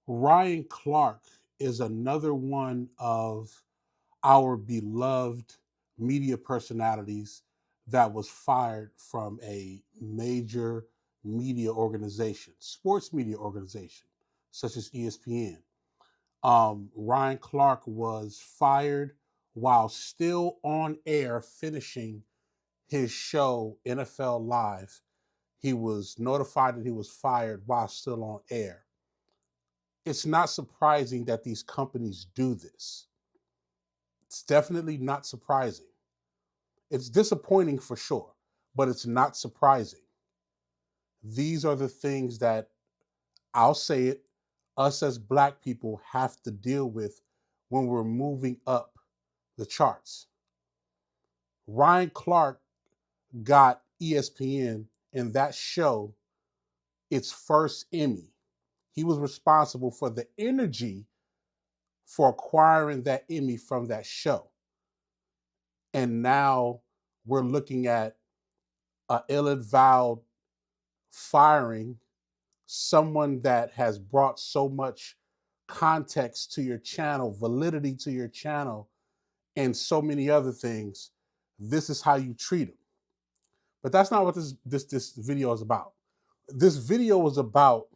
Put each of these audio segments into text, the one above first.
Ryan Clark is another one of our beloved media personalities that was fired from a major media organization, sports media organization, such as ESPN. Ryan Clark was fired while still on air finishing his show, NFL Live. He was notified that he was fired while still on air. It's not surprising that these companies do this. It's definitely not surprising. It's disappointing for sure, but it's not surprising. These are the things that, I'll say it, us as black people have to deal with when we're moving up the charts. Ryan Clark got ESPN and that show its first Emmy. He was responsible for the energy for acquiring that Emmy from that show. And now we're looking at a ill-advised firing someone that has brought so much context to your channel, validity to your channel, and so many other things. This is how you treat them. But that's not what this video is about. This video is about,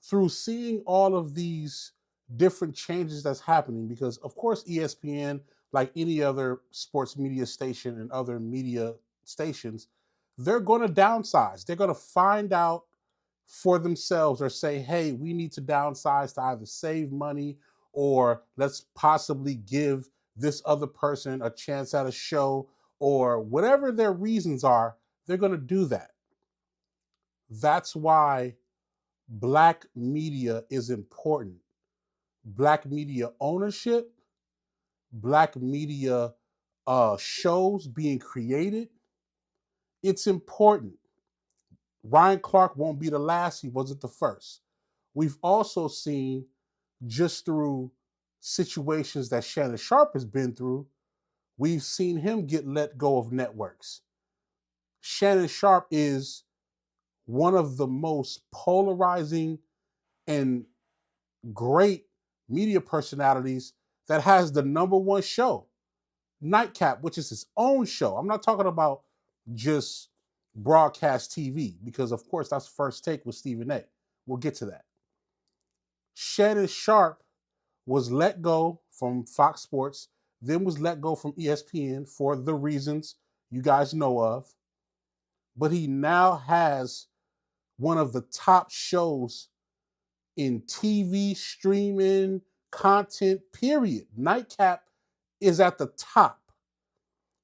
through seeing all of these different changes that's happening, because of course ESPN, like any other sports media station and other media stations, they're going to downsize. They're going to find out for themselves or say, hey, we need to downsize to either save money or let's possibly give this other person a chance at a show, or whatever their reasons are, they're going to do that. That's why black media is important. Black media ownership, black media shows being created, it's important. Ryan Clark won't be the last, he wasn't the first. We've also seen, just through situations that Shannon Sharpe has been through, we've seen him get let go of networks. Shannon Sharpe is one of the most polarizing and great media personalities that has the number one show, Nightcap, which is his own show. I'm not talking about just broadcast TV, because of course that's First Take with Stephen A. We'll get to that. Shannon Sharpe was let go from Fox Sports, then was let go from ESPN for the reasons you guys know of. But he now has one of the top shows in TV streaming content, period. Nightcap is at the top.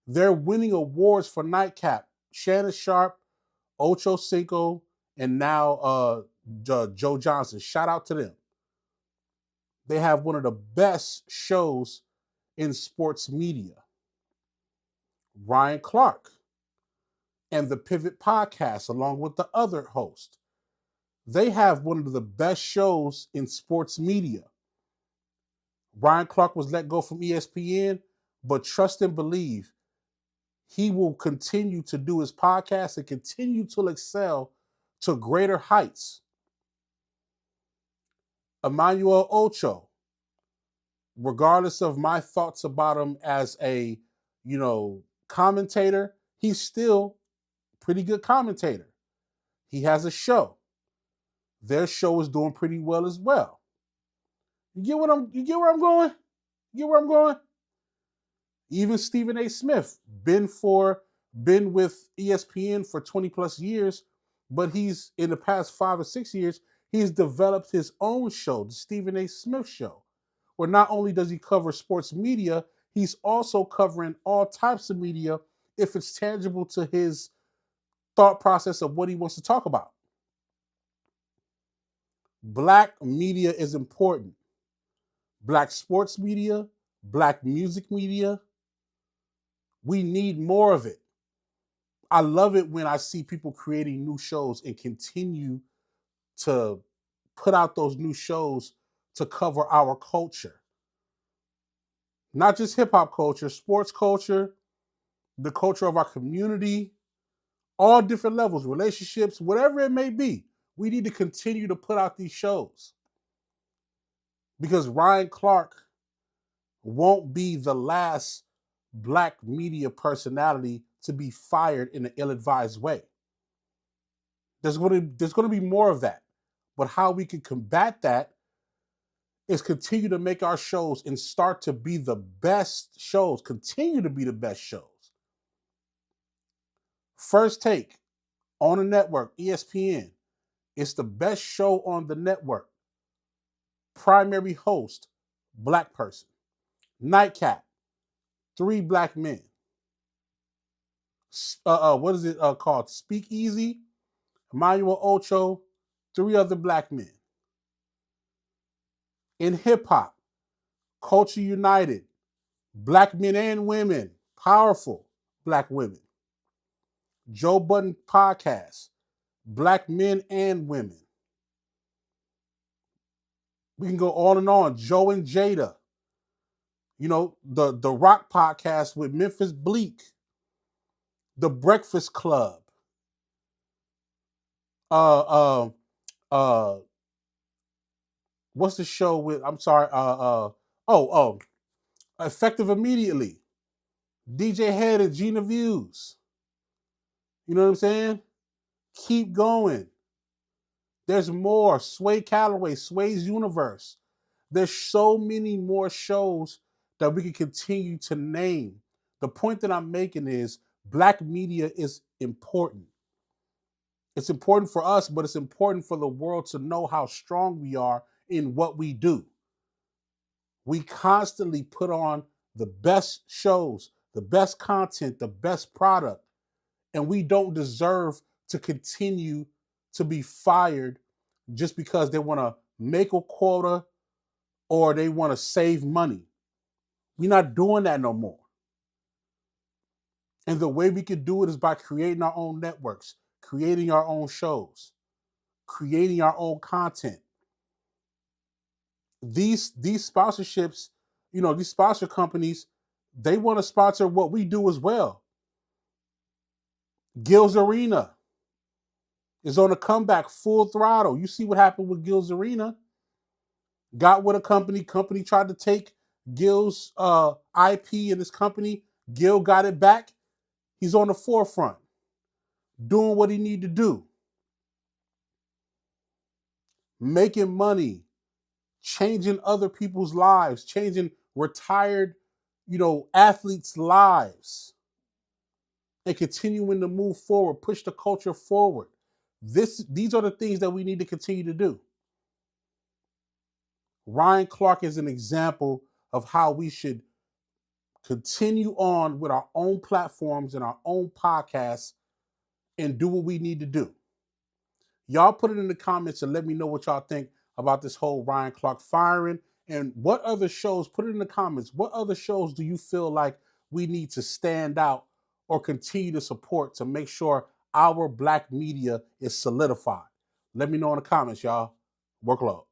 They're winning awards for Nightcap. Shannon Sharpe, Ocho Cinco, and now Joe Johnson. Shout out to them. They have one of the best shows in sports media. Ryan Clark and the Pivot Podcast, along with the other host, they have one of the best shows in sports media. Ryan Clark was let go from ESPN, but trust and believe, he will continue to do his podcast and continue to excel to greater heights. Emmanuel Ocho, regardless of my thoughts about him as a, commentator, he's still a pretty good commentator. He has a show. Their show is doing pretty well as well. You get where I'm going? You get where I'm going? Even Stephen A. Smith, been with ESPN for 20 plus years, but he's, in the past 5 or 6 years, he's developed his own show, the Stephen A. Smith Show, where not only does he cover sports media, he's also covering all types of media if it's tangible to his thought process of what he wants to talk about. Black media is important. Black sports media, black music media. We need more of it. I love it when I see people creating new shows and continue to put out those new shows to cover our culture. Not just hip hop culture, sports culture, the culture of our community, all different levels, relationships, whatever it may be. We need to continue to put out these shows. because Ryan Clark won't be the last black media personality to be fired in an ill-advised way. There's going to be more of that. But how we can combat that is continue to make our shows and start to be the best shows, continue to be the best shows. First Take on the network, ESPN. It's the best show on the network. Primary host, black person. Nightcap, 3 black men. What is it called? Speak Easy, Emmanuel Ocho, 3 other black men. In hip hop, Culture United, black men and women, powerful black women. Joe Budden podcast, black men and women. We can go on and on. Joe and Jada, the Rock podcast with Memphis Bleak, The Breakfast Club, uh, what's the show with? I'm sorry. Effective Immediately. DJ Head and Gina Views. You know what I'm saying? Keep going. There's more. Sway Calloway, Sway's Universe. There's so many more shows that we can continue to name. The point that I'm making is black media is important. It's important for us, but it's important for the world to know how strong we are in what we do. We constantly put on the best shows, the best content, the best product, and we don't deserve to continue to be fired just because they want to make a quota or they want to save money. We're not doing that no more. And the way we could do it is by creating our own networks, creating our own shows, creating our own content. These sponsorships, these sponsor companies, they want to sponsor what we do as well. Gil's Arena is on a comeback full throttle. You see what happened with Gil's Arena. Got with a company tried to take Gil's IP in his company. Gil got it back. He's on the forefront, doing what he need to do, making money, changing other people's lives, changing retired, athletes' lives, and continuing to move forward, push the culture forward. These are the things that we need to continue to do. Ryan Clark is an example of how we should continue on with our own platforms and our own podcasts and do what we need to do. Y'all put it in the comments and let me know what y'all think about this whole Ryan Clark firing and what other shows, put it in the comments, what other shows do you feel like we need to stand out or continue to support to make sure our black media is solidified? Let me know in the comments, y'all. Workload.